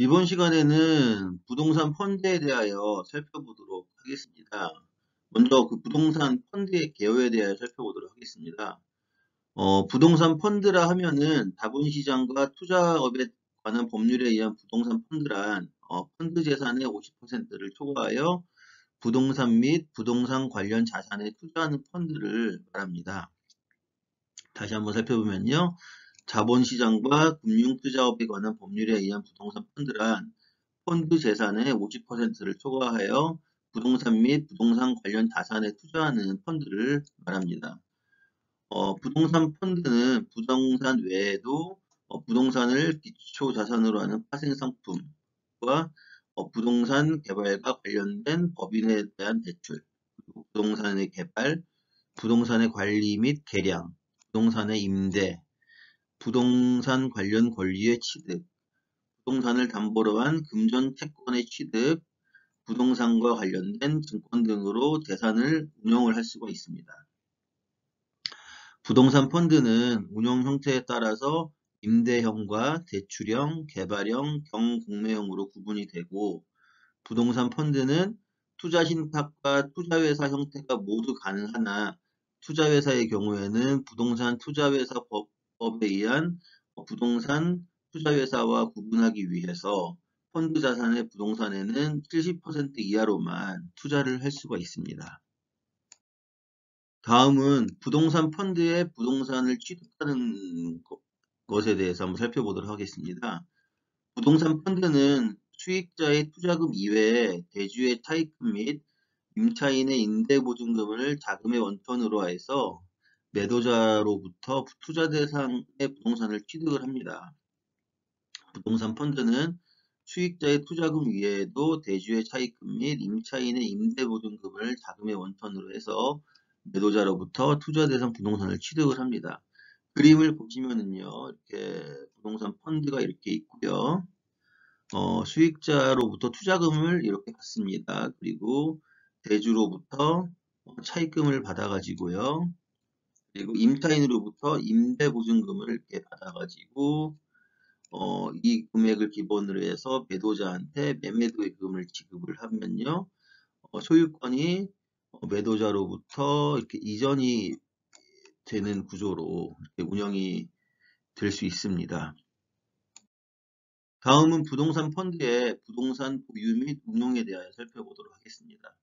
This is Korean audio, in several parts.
이번 시간에는 부동산 펀드에 대하여 살펴보도록 하겠습니다. 먼저 그 부동산 펀드의 개요에 대하여 살펴보도록 하겠습니다. 부동산 펀드라 하면은 자본시장과 투자업에 관한 법률에 의한 부동산 펀드란 펀드 재산의 50%를 초과하여 부동산 및 부동산 관련 자산에 투자하는 펀드를 말합니다. 다시 한번 살펴보면요. 자본시장과 금융투자업에 관한 법률에 의한 부동산 펀드란 펀드 재산의 50%를 초과하여 부동산 및 부동산 관련 자산에 투자하는 펀드를 말합니다. 부동산 펀드는 부동산 외에도 부동산을 기초 자산으로 하는 파생상품과 부동산 개발과 관련된 법인에 대한 대출, 그리고 부동산의 개발, 부동산의 관리 및 개량, 부동산의 임대, 부동산 관련 권리의 취득, 부동산을 담보로 한 금전 채권의 취득, 부동산과 관련된 증권 등으로 재산을 운용을 할 수가 있습니다. 부동산 펀드는 운영 형태에 따라서 임대형과 대출형, 개발형, 경공매형으로 구분이 되고, 부동산 펀드는 투자신탁과 투자회사 형태가 모두 가능하나 투자회사의 경우에는 부동산 투자회사법에 의한 부동산 투자회사와 구분하기 위해서 펀드 자산의 부동산에는 70% 이하로만 투자를 할 수가 있습니다. 다음은 부동산 펀드에 부동산을 취득하는 것에 대해서 한번 살펴보도록 하겠습니다. 부동산 펀드는 수익자의 투자금 이외에 대주의 차입금 및 임차인의 임대보증금을 자금의 원천으로 해서 매도자로부터 투자 대상의 부동산을 취득을 합니다. 부동산 펀드는 수익자의 투자금 이외에도 대주의 차입금 및 임차인의 임대보증금을 자금의 원천으로 해서 매도자로부터 투자 대상 부동산을 취득을 합니다. 그림을 보시면은요, 이렇게 부동산 펀드가 이렇게 있고요. 수익자로부터 투자금을 이렇게 받습니다. 그리고 대주로부터 차입금을 받아가지고요. 그리고 임차인으로부터 임대보증금을 이렇게 받아가지고 이 금액을 기본으로 해서 매도자한테 매매도금을 지급을 하면요. 소유권이 매도자로부터 이렇게 이전이 되는 구조로 이렇게 운영이 될 수 있습니다. 다음은 부동산 펀드의 부동산 보유 및 운용에 대하여 살펴보도록 하겠습니다.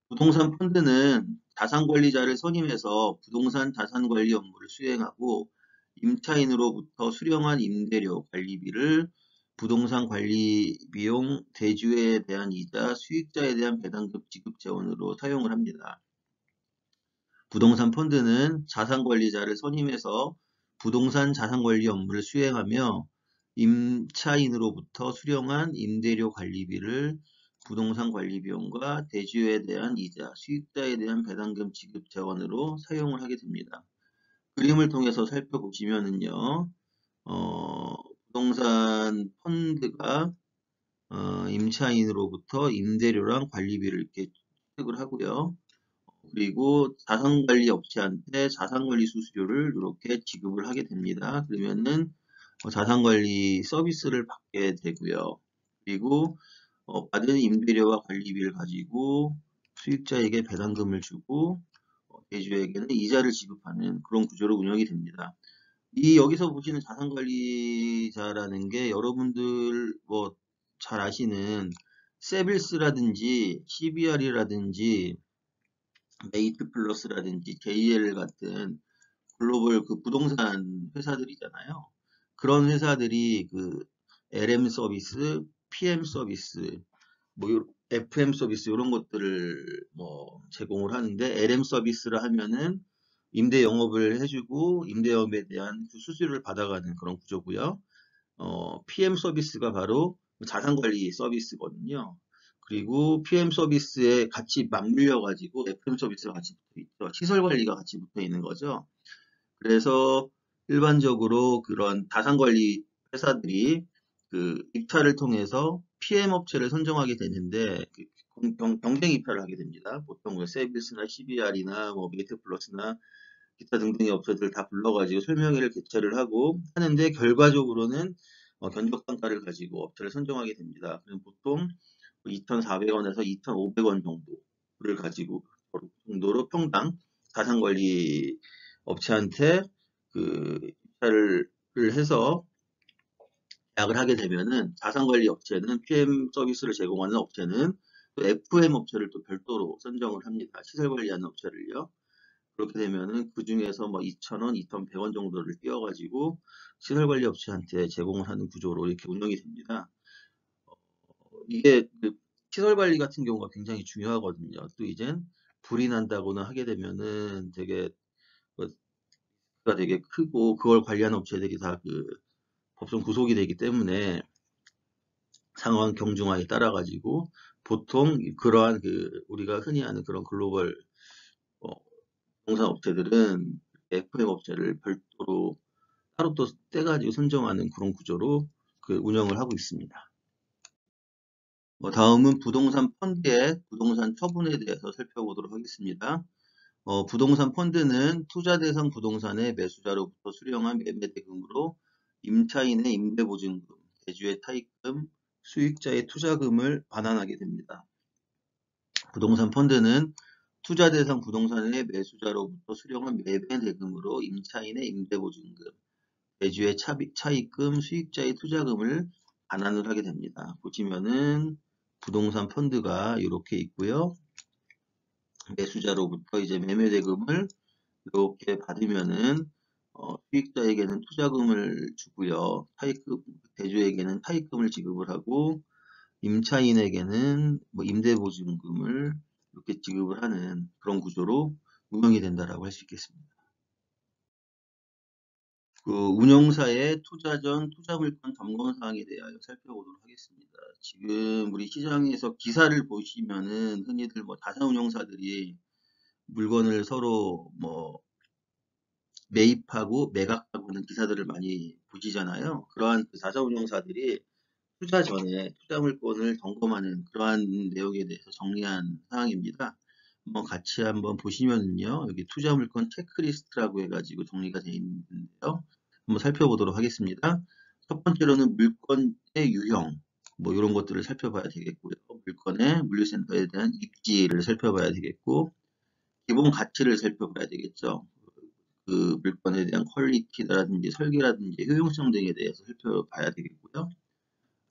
부동산 펀드는 자산관리자를 선임해서 부동산 자산관리 업무를 수행하고 임차인으로부터 수령한 임대료 관리비를 부동산 관리 비용, 대주에 대한 이자, 수익자에 대한 배당금 지급 재원으로 사용을 합니다. 부동산 펀드는 자산관리자를 선임해서 부동산 자산관리 업무를 수행하며 임차인으로부터 수령한 임대료 관리비를 부동산 관리 비용과 대주에 대한 이자, 수익자에 대한 배당금 지급 재원으로 사용을 하게 됩니다. 그림을 통해서 살펴보시면은요, 부동산 펀드가 임차인으로부터 임대료랑 관리비를 이렇게 취득을 하고요. 그리고 자산관리 업체한테 자산관리 수수료를 이렇게 지급을 하게 됩니다. 그러면은 자산관리 서비스를 받게 되고요. 그리고 받은 임대료와 관리비를 가지고 수익자에게 배당금을 주고 대주에게는 이자를 지급하는 그런 구조로 운영이 됩니다. 여기서 보시는 자산관리자라는 게 여러분들 뭐 잘 아시는 세빌스라든지 CBR이라든지 메이트 플러스라든지 JL 같은 글로벌 그 부동산 회사들이잖아요. 그런 회사들이 그 LM 서비스, PM 서비스, FM 서비스 이런 것들을 뭐 제공을 하는데 LM 서비스를 하면은 임대 영업을 해주고 임대 영업에 대한 그 수수료를 받아가는 그런 구조고요. PM 서비스가 바로 자산관리 서비스거든요. 그리고 PM 서비스에 같이 맞물려 가지고 FM 서비스가 같이 붙어 있죠. 시설 관리가 같이 붙어 있는 거죠. 그래서 일반적으로 그런 자산관리 회사들이 그 입찰을 통해서 PM 업체를 선정하게 되는데 경쟁 입찰을 하게 됩니다. 보통 세비스나 CBR이나 뭐 메이트플러스나 기타 등등의 업체들 다 불러가지고 설명회를 개최를 하고 하는데 결과적으로는 견적 단가를 가지고 업체를 선정하게 됩니다. 그럼 보통 2,400원에서 2,500원 정도를 가지고 정도로 평당 자산관리 업체한테 입찰을 해서 계약을 하게 되면은 자산관리 업체는 PM 서비스를 제공하는 업체는 또 FM 업체를 또 별도로 선정을 합니다. 시설 관리하는 업체를요. 그렇게 되면은 그 중에서 뭐 2,000원, 2,100원 정도를 띄워가지고 시설 관리 업체한테 제공을 하는 구조로 이렇게 운영이 됩니다. 이게 시설 관리 같은 경우가 굉장히 중요하거든요. 또 이젠 불이 난다거나 하게 되면은 되게 가 되게 크고 그걸 관리하는 업체들이 다 법정 구속이 되기 때문에 상황 경중하에 따라 가지고 보통 그러한 우리가 흔히 아는 그런 글로벌 어, 동산 업체들은 FM 업체를 별도로 따로 또 떼가지고 선정하는 그런 구조로 운영을 하고 있습니다. 다음은 부동산 펀드의 부동산 처분에 대해서 살펴보도록 하겠습니다. 부동산 펀드는 투자 대상 부동산의 매수자로부터 수령한 매매 대금으로 임차인의 임대보증금, 대주의 타입금, 수익자의 투자금을 반환하게 됩니다. 부동산 펀드는 투자 대상 부동산의 매수자로부터 수령한 매매 대금으로 임차인의 임대보증금, 대주의 차입금, 수익자의 투자금을 반환을 하게 됩니다. 보시면은 부동산 펀드가 이렇게 있고요. 매수자로부터 이제 매매 대금을 이렇게 받으면은 수익자에게는 투자금을 주고요. 대주에게는 타입금을 지급을 하고 임차인에게는 뭐 임대보증금을 이렇게 지급을 하는 그런 구조로 운영이 된다라고 할 수 있겠습니다. 운영사의 투자 전 투자물건 점검 사항에 대하여 살펴보도록 하겠습니다. 지금 우리 시장에서 기사를 보시면은 흔히들 뭐 자산운용사들이 물건을 서로 뭐 매입하고 매각하고 하는 기사들을 많이 보시잖아요. 그러한 자산운용사들이 투자 전에 투자 물건을 점검하는 그러한 내용에 대해서 정리한 사항입니다. 같이 한번 보시면요. 여기 투자 물건 체크리스트라고 해가지고 정리가 되어 있는데요. 한번 살펴보도록 하겠습니다. 첫 번째로는 물건의 유형, 뭐 이런 것들을 살펴봐야 되겠고요. 물건의 물류센터에 대한 입지를 살펴봐야 되겠고, 기본 가치를 살펴봐야 되겠죠. 물건에 대한 퀄리티라든지 설계라든지 효용성 등에 대해서 살펴봐야 되겠고요.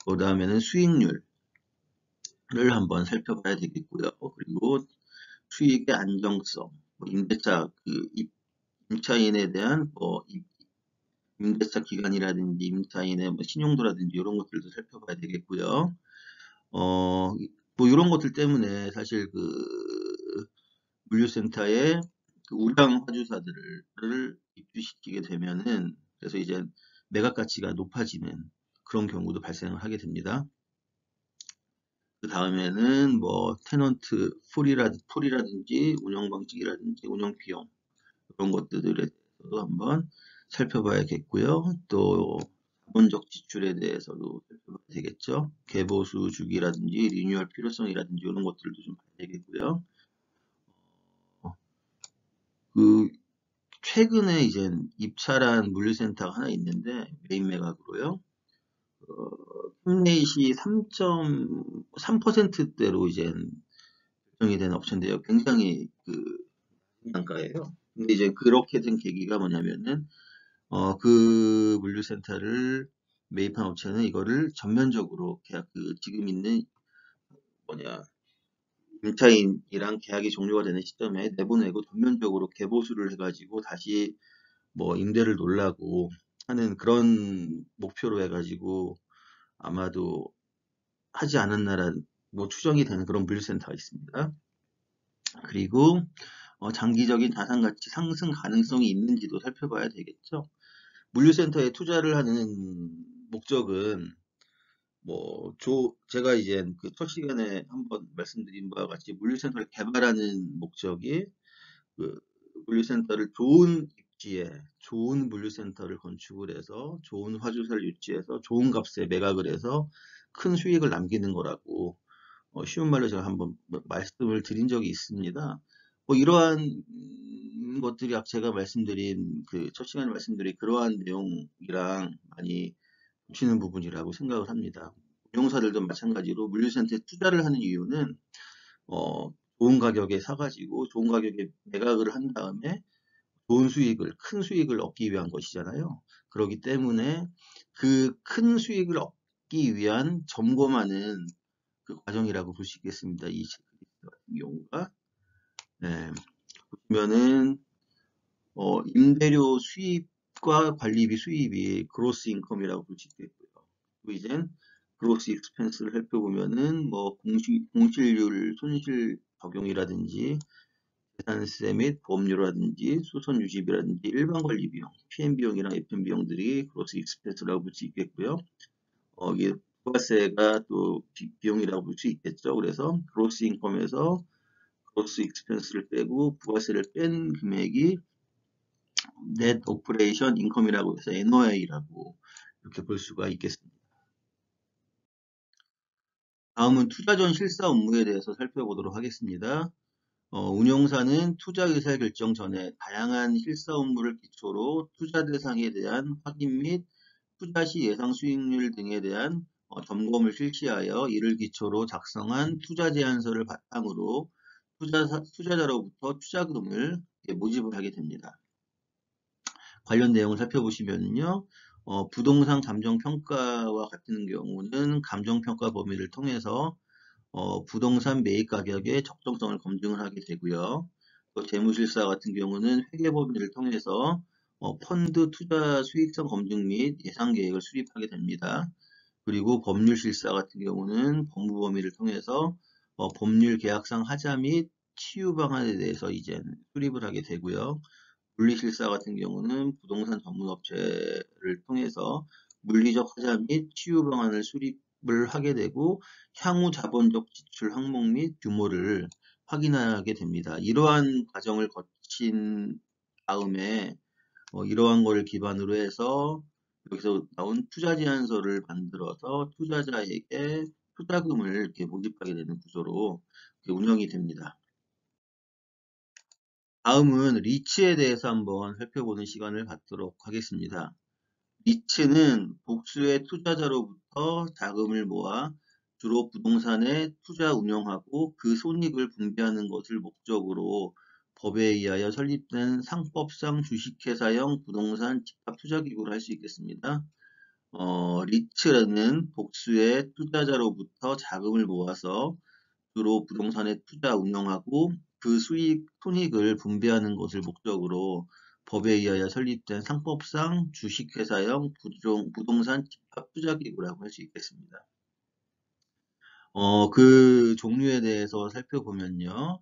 그 다음에는 수익률을 한번 살펴봐야 되겠고요. 그리고 수익의 안정성, 임대차 임차인에 대한 임대차 기간이라든지 임차인의 신용도라든지 이런 것들도 살펴봐야 되겠고요. 뭐 이런 것들 때문에 사실 물류센터에 우량 화주사들을 입주시키게 되면은 그래서 이제 매각 가치가 높아지는 그런 경우도 발생을 하게 됩니다. 그 다음에는 뭐 테넌트 풀이라든지 운영 방식이라든지 운영 비용 그런 것들에 대해서도 한번 살펴봐야겠고요. 또 자본적 지출에 대해서도 살펴봐야 되겠죠. 개보수 주기라든지 리뉴얼 필요성이라든지 이런 것들도 좀 봐야 되겠고요. 최근에 이제 입찰한 물류센터가 하나 있는데 메인 매각으로요. 캡레이시 3.3%대로 이제 결정이 된 업체인데요. 굉장히 단가예요. 근데 이제 그렇게 된 계기가 뭐냐면은 물류센터를 매입한 업체는 이거를 전면적으로 계약 지금 있는 뭐냐 임차인이랑 계약이 종료가 되는 시점에 내보내고 전면적으로 개보수를 해가지고 다시 뭐 임대를 놓으려고 하는 그런 목표로 해가지고 아마도 하지 않았나라 뭐 추정이 되는 그런 물류센터가 있습니다. 그리고 장기적인 자산가치 상승 가능성이 있는지도 살펴봐야 되겠죠. 물류센터에 투자를 하는 목적은 제가 이제 첫 시간에 한번 말씀드린 바와 같이 물류센터를 개발하는 목적이 그 물류센터를 좋은 입지에 좋은 물류센터를 건축을 해서 좋은 화주사를 유치해서 좋은 값에 매각을 해서 큰 수익을 남기는 거라고 쉬운 말로 제가 한번 말씀을 드린 적이 있습니다. 이러한 것들이 제가 말씀드린 첫 시간에 말씀드린 그러한 내용이랑 많이 겹치는 부분이라고 생각을 합니다. 운용사들도 마찬가지로 물류센터에 투자를 하는 이유는 좋은 가격에 사가지고 좋은 가격에 매각을 한 다음에 좋은 수익을, 큰 수익을 얻기 위한 것이잖아요. 그렇기 때문에 그 큰 수익을 얻기 위한 점검하는 그 과정이라고 볼 수 있겠습니다. 이 체크리스트 같은 경우가. 네, 보시면은 임대료 수입과 관리비 수입이 그로스 인컴이라고 볼 수 있겠고요. 또 이젠 그로스 익스펜스를 살펴보면은 뭐 공실률 손실 적용이라든지 재산세 및 보험료라든지 수선 유지비라든지 일반 관리 비용, PM 비용이나 FM 비용들이 그로스 익스펜스라고 볼 수 있겠고요. 이게 부가세가 또 비용이라고 볼 수 있겠죠. 그래서 그로스 인컴에서 그로스 익스펜스를 빼고 부가세를 뺀 금액이 넷 오퍼레이션 인컴이라고 해서 NOI라고 이렇게 볼 수가 있겠습니다. 다음은 투자 전 실사 업무에 대해서 살펴보도록 하겠습니다. 운용사는 투자 의사 결정 전에 다양한 실사 업무를 기초로 투자 대상에 대한 확인 및 투자 시 예상 수익률 등에 대한 점검을 실시하여 이를 기초로 작성한 투자 제안서를 바탕으로 투자자로부터 투자금을 모집을 하게 됩니다. 관련 내용을 살펴보시면요. 부동산 감정평가와 같은 경우는 감정평가 범위를 통해서 부동산 매입 가격의 적정성을 검증을 하게 되고요. 또 재무실사 같은 경우는 회계 범위를 통해서 펀드 투자 수익성 검증 및 예상 계획을 수립하게 됩니다. 그리고 법률실사 같은 경우는 법무 범위를 통해서 법률 계약상 하자 및 치유 방안에 대해서 이제 수립을 하게 되고요. 물리실사 같은 경우는 부동산 전문업체를 통해서 물리적 하자 및 치유 방안을 수립을 하게 되고 향후 자본적 지출 항목 및 규모를 확인하게 됩니다. 이러한 과정을 거친 다음에 이러한 것을 기반으로 해서 여기서 나온 투자 제안서를 만들어서 투자자에게 투자금을 이렇게 모집하게 되는 구조로 운영이 됩니다. 다음은 리츠에 대해서 한번 살펴보는 시간을 갖도록 하겠습니다. 리츠는 복수의 투자자로부터 자금을 모아 주로 부동산에 투자 운영하고 그 손익을 분배하는 것을 목적으로 법에 의하여 설립된 상법상 주식회사형 부동산 집합투자기구를 할 수 있겠습니다. 리츠는 복수의 투자자로부터 자금을 모아서 주로 부동산에 투자 운영하고 그 손익을 분배하는 것을 목적으로 법에 의하여 설립된 상법상 주식회사형 부동산 집합투자기구라고 할 수 있겠습니다. 그 종류에 대해서 살펴보면요.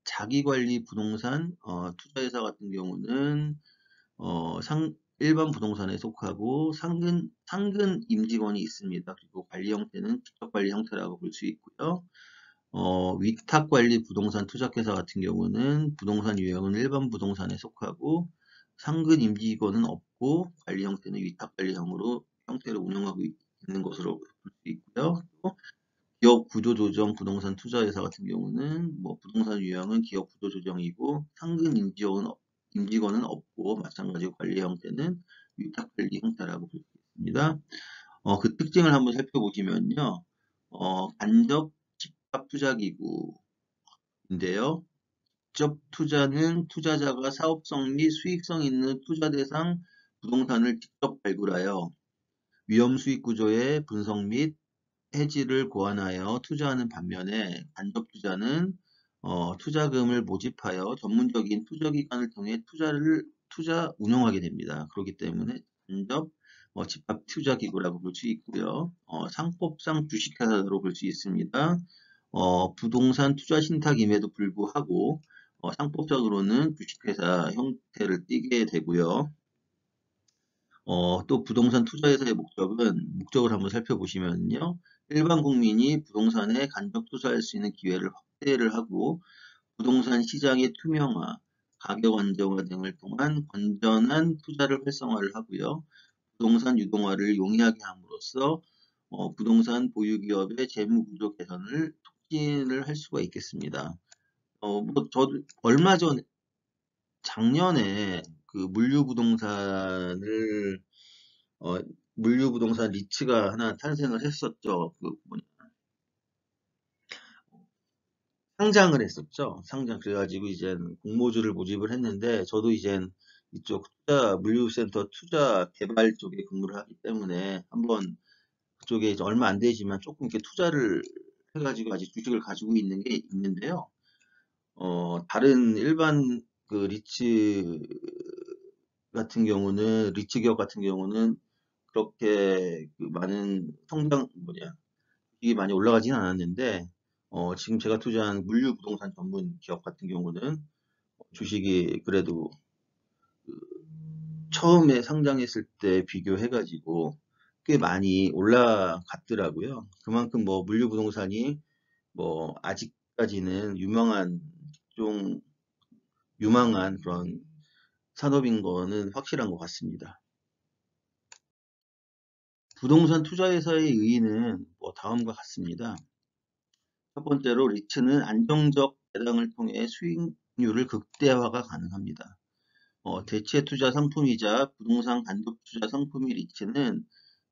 자기관리 부동산 투자회사 같은 경우는 일반 부동산에 속하고 상근 임직원이 있습니다. 그리고 관리 형태는 직접 관리 형태라고 볼 수 있고요. 위탁관리 부동산 투자회사 같은 경우는 부동산 유형은 일반 부동산에 속하고 상근 임직원은 없고 관리 형태는 위탁관리형으로 형태로 운영하고 있는 것으로 볼 수 있고요. 또 기업 구조조정 부동산 투자회사 같은 경우는 뭐 부동산 유형은 기업 구조조정이고 상근 임직원은 없고 마찬가지로 관리 형태는 위탁관리 형태라고 볼 수 있습니다. 그 특징을 한번 살펴보시면요. 간접 집합투자기구인데요. 직접 투자는 투자자가 사업성 및 수익성 있는 투자 대상 부동산을 직접 발굴하여 위험 수익 구조의 분석 및 해지를 고안하여 투자하는 반면에 간접 투자는 투자금을 모집하여 전문적인 투자기관을 통해 투자 운용하게 됩니다. 그렇기 때문에 간접 집합 투자기구라고 볼 수 있고요. 상법상 주식회사로 볼 수 있습니다. 부동산 투자 신탁임에도 불구하고 상법적으로는 주식회사 형태를 띠게 되고요. 또 부동산 투자회사의 목적을 한번 살펴보시면요. 일반 국민이 부동산에 간접 투자할 수 있는 기회를 확대를 하고 부동산 시장의 투명화, 가격 안정화 등을 통한 건전한 투자를 활성화를 하고요. 부동산 유동화를 용이하게 함으로써 부동산 보유기업의 재무구조 개선을 촉진을 할 수가 있겠습니다. 저도 얼마 전 작년에 그 물류부동산을 물류부동산 리츠가 하나 탄생을 했었죠. 상장을 했었죠. 상장. 그래가지고 이제 공모주를 모집을 했는데, 저도 이제 이쪽 물류센터 투자 개발 쪽에 근무를 하기 때문에 한번 그쪽에 이제 얼마 안 되지만 조금 이렇게 투자를 해가지고 아직 주식을 가지고 있는 게 있는데요. 다른 일반 그 리츠 기업 같은 경우는 그렇게 그 많은 이게 많이 올라가진 않았는데, 지금 제가 투자한 물류 부동산 전문 기업 같은 경우는 주식이 그래도 처음에 상장했을 때 비교해가지고 꽤 많이 올라갔더라고요. 그만큼 뭐 물류 부동산이 뭐 아직까지는 좀 유망한 그런 산업인 거는 확실한 것 같습니다. 부동산 투자회사의 의의는 뭐 다음과 같습니다. 첫 번째로 리츠는 안정적 배당을 통해 수익률을 극대화가 가능합니다. 대체 투자 상품이자 부동산 간접 투자 상품인 리츠는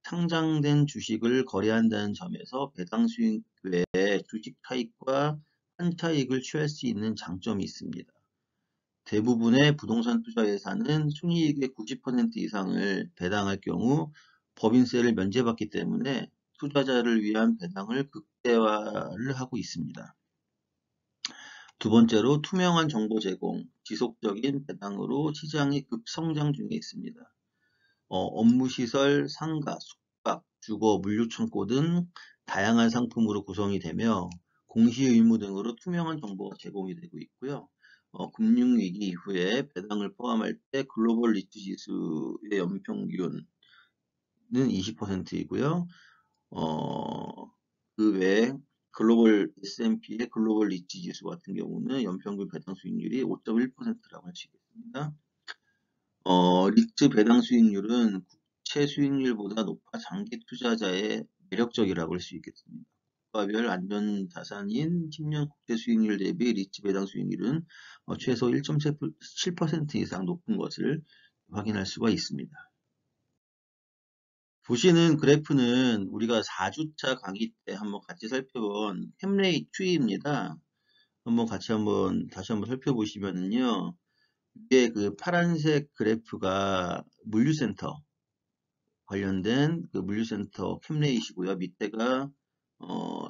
상장된 주식을 거래한다는 점에서 배당 수익 외에 주식 차익과 환차익을 취할 수 있는 장점이 있습니다. 대부분의 부동산 투자 회사는 순이익의 90% 이상을 배당할 경우 법인세를 면제받기 때문에 투자자를 위한 배당을 극대화를 하고 있습니다. 두 번째로 투명한 정보 제공, 지속적인 배당으로 시장이 급성장 중에 있습니다. 업무시설, 상가, 숙박, 주거, 물류창고 등 다양한 상품으로 구성이 되며 공시의무 등으로 투명한 정보가 제공이 되고 있고요. 금융위기 이후에 배당을 포함할 때 글로벌 리츠 지수의 연평균은 20%이고요. 그 외에 S&P의 글로벌 리츠 지수 같은 경우는 연평균 배당 수익률이 5.1%라고 할 수 있겠습니다. 리츠 배당 수익률은 국채 수익률보다 높아 장기 투자자의 매력적이라고 할 수 있겠습니다. 국가별 안전자산인 10년 국채 수익률 대비 리츠 배당 수익률은 최소 1.7% 이상 높은 것을 확인할 수가 있습니다. 보시는 그래프는 우리가 4주차 강의 때 한번 같이 살펴본 햄레이 추이입니다. 다시 한번 살펴보시면은요. 이게 그 파란색 그래프가 물류센터 관련된 그 물류센터 캡레이시고요. 밑에가 어,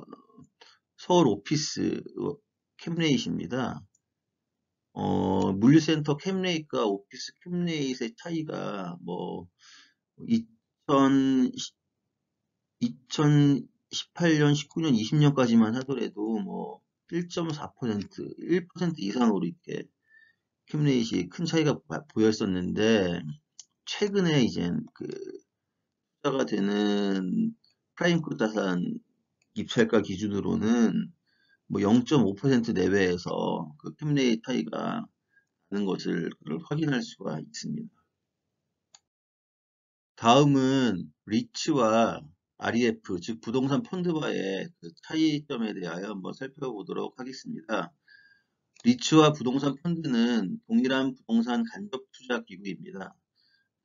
서울 오피스 캡레이시입니다. 물류센터 캡레이트과 오피스 캡레이트의 차이가 뭐 2018년, 19년, 20년까지만 하더라도 뭐 1.4%, 1% 이상으로 이렇게 캡레이트이 큰 차이가 보였었는데 최근에 이제 그 투자가 되는 프라임급 자산 입찰가 기준으로는 뭐 0.5% 내외에서 그 캡레이 차이가 나는 것을 확인할 수가 있습니다. 다음은 리츠와 REF, 즉 부동산 펀드와의 그 차이점에 대하여 한번 살펴보도록 하겠습니다. 리츠와 부동산 펀드는 동일한 부동산 간접 투자 기구입니다.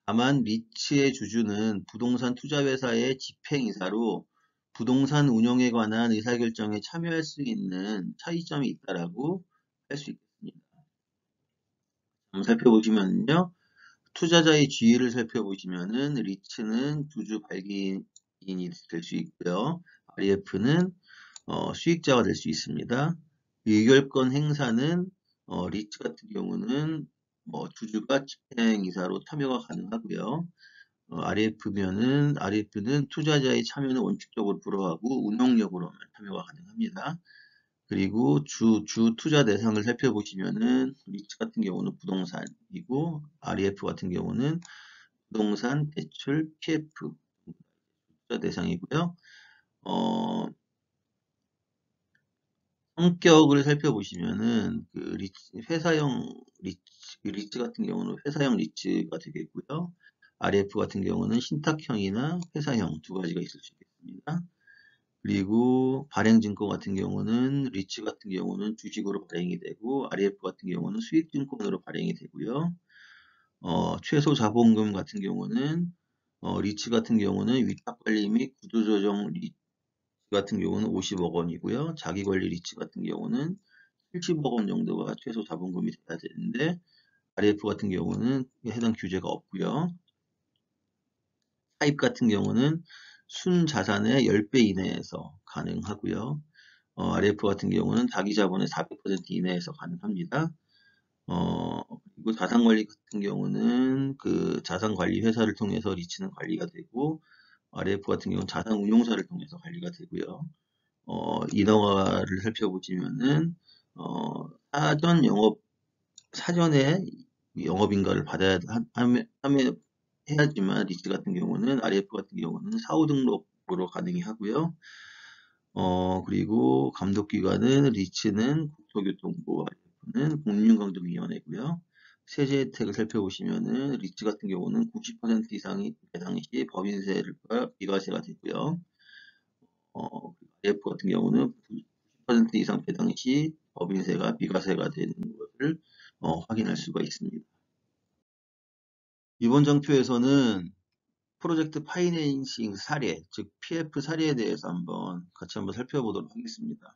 다만 리츠의 주주는 부동산 투자회사의 집행이사로 부동산 운영에 관한 의사결정에 참여할 수 있는 차이점이 있다라고 할 수 있겠습니다. 한번 살펴보시면요. 투자자의 지위를 살펴보시면은 리츠는 주주 발기인이 될 수 있고요. REF는 수익자가 될 수 있습니다. 의결권 행사는 리츠 같은 경우는 주주가 집행이사로 참여가 가능하고요. RF는 투자자의 참여는 원칙적으로 불허하고 운영력으로만 참여가 가능합니다. 그리고 주 투자 대상을 살펴보시면은 리츠 같은 경우는 부동산이고 REF 같은 경우는 부동산, 대출, PF 투자 대상이고요. 성격을 살펴보시면은 리츠 같은 경우는 회사형 리츠가 되겠고요. RF 같은 경우는 신탁형이나 회사형 두 가지가 있을 수 있겠습니다. 그리고 발행증권 같은 경우는 리츠 같은 경우는 주식으로 발행이 되고 RF 같은 경우는 수익증권으로 발행이 되고요. 최소 자본금 같은 경우는 리츠 같은 경우는 위탁관리 및 구조조정 리츠 같은 경우는 50억 원이고요. 자기관리 리츠 같은 경우는 70억 원 정도가 최소 자본금이 돼야 되는데 RF 같은 경우는 해당 규제가 없고요. 사입 같은 경우는 순자산의 10배 이내에서 가능하고요. RF 같은 경우는 자기 자본의 400% 이내에서 가능합니다. 그리고 자산관리 같은 경우는 그 자산관리 회사를 통해서 리츠는 관리가 되고, RF 같은 경우는 자산운용사를 통해서 관리가 되고요. 인허가를 살펴보시면은, 사전에 영업인가를 받아야, 해야지만 리츠 같은 경우는, RF 같은 경우는 사후 등록으로 가능히 하고요. 그리고 감독기관은 리츠는 국토교통부, RF는 공인중개위원회고요. 세제 혜택을 살펴보시면은 리츠 같은 경우는 90% 이상이 배당 시 법인세가 비과세가 되고요. RF 같은 경우는 90% 이상 배당 시 법인세가 비과세가 되는 것을 확인할 수가 있습니다. 이번 장표에서는 프로젝트 파이낸싱 사례, 즉 PF 사례에 대해서 같이 한번 살펴보도록 하겠습니다.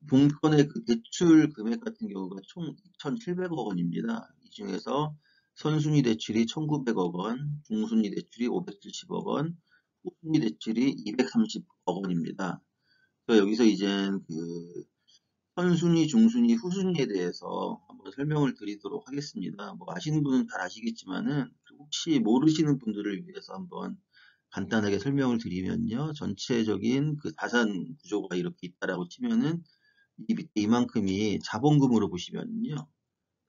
본건의 그 대출 금액 같은 경우가 총 2,700억 원입니다. 이 중에서 선순위 대출이 1,900억 원, 중순위 대출이 570억 원, 후순위 대출이 230억 원입니다. 그래서 여기서 이제 그 선순위, 중순위, 후순위에 대해서 한번 설명을 드리도록 하겠습니다. 뭐 아시는 분은 잘 아시겠지만은 혹시 모르시는 분들을 위해서 한번 간단하게 설명을 드리면요. 전체적인 그 자산 구조가 이렇게 있다라고 치면은 이 밑에 이만큼이 자본금으로 보시면요.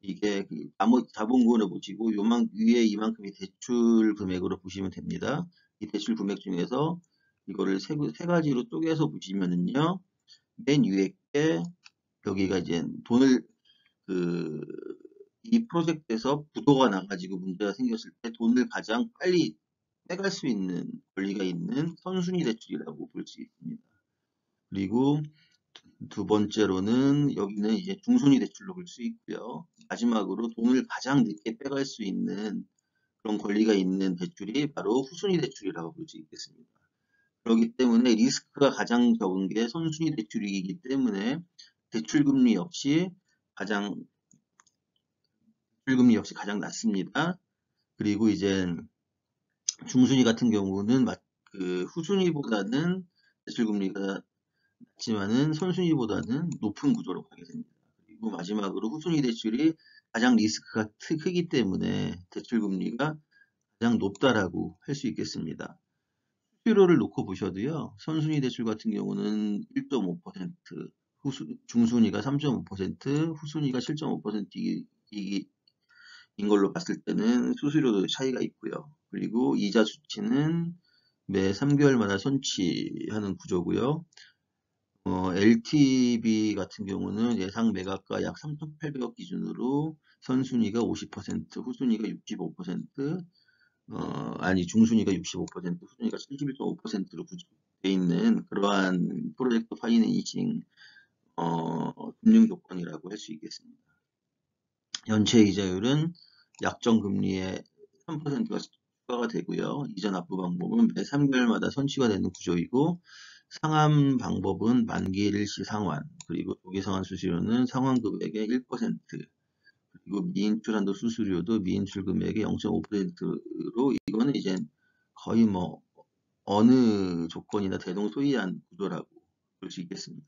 이게 그 나머지 자본금으로 보시고 위에 이만큼이 대출 금액으로 보시면 됩니다. 이 대출 금액 중에서 이거를 세 가지로 쪼개서 보시면은요. 맨 위에 게 여기가 이제 돈을 그 이 프로젝트에서 부도가 나가지고 문제가 생겼을 때 돈을 가장 빨리 빼갈 수 있는 권리가 있는 선순위 대출이라고 볼 수 있습니다. 그리고 두 번째로는 여기는 이제 중순위 대출로 볼 수 있고요. 마지막으로 돈을 가장 늦게 빼갈 수 있는 그런 권리가 있는 대출이 바로 후순위 대출이라고 볼 수 있겠습니다. 그렇기 때문에 리스크가 가장 적은 게 선순위 대출이기 때문에 대출금리 역시 가장 낮습니다. 그리고 이제 중순위 같은 경우는 그 후순위보다는 대출금리가 낮지만은 선순위보다는 높은 구조로 가게 됩니다. 그리고 마지막으로 후순위 대출이 가장 리스크가 크기 때문에 대출금리가 가장 높다라고 할 수 있겠습니다. 수수료를 놓고 보셔도요. 선순위 대출 같은 경우는 1.5%, 중순위가 3.5%, 후순위가 7.5%인 걸로 봤을 때는 수수료도 차이가 있고요. 그리고 이자 수치는 매 3개월마다 손치하는 구조고요. LTV 같은 경우는 예상 매각가 약 3,800억 기준으로 선순위가 50%, 후순위가 65%, 중순위가 65%, 후순위가 71.5%로 구조되어 있는 그러한 프로젝트 파이낸싱 금융 조건이라고 할 수 있겠습니다. 연체 이자율은 약정 금리의 3%가 추가가 되고요. 이자 납부 방법은 매 3개월마다 선취가 되는 구조이고 상환 방법은 만기 일시 상환, 그리고 조기 상환 수수료는 상환 금액의 1%, 그리고 미인출 한도 수수료도 미인출 금액의 0.5%로 이거는 이제 거의 뭐 어느 조건이나 대동소이한 구조라고 볼 수 있겠습니다.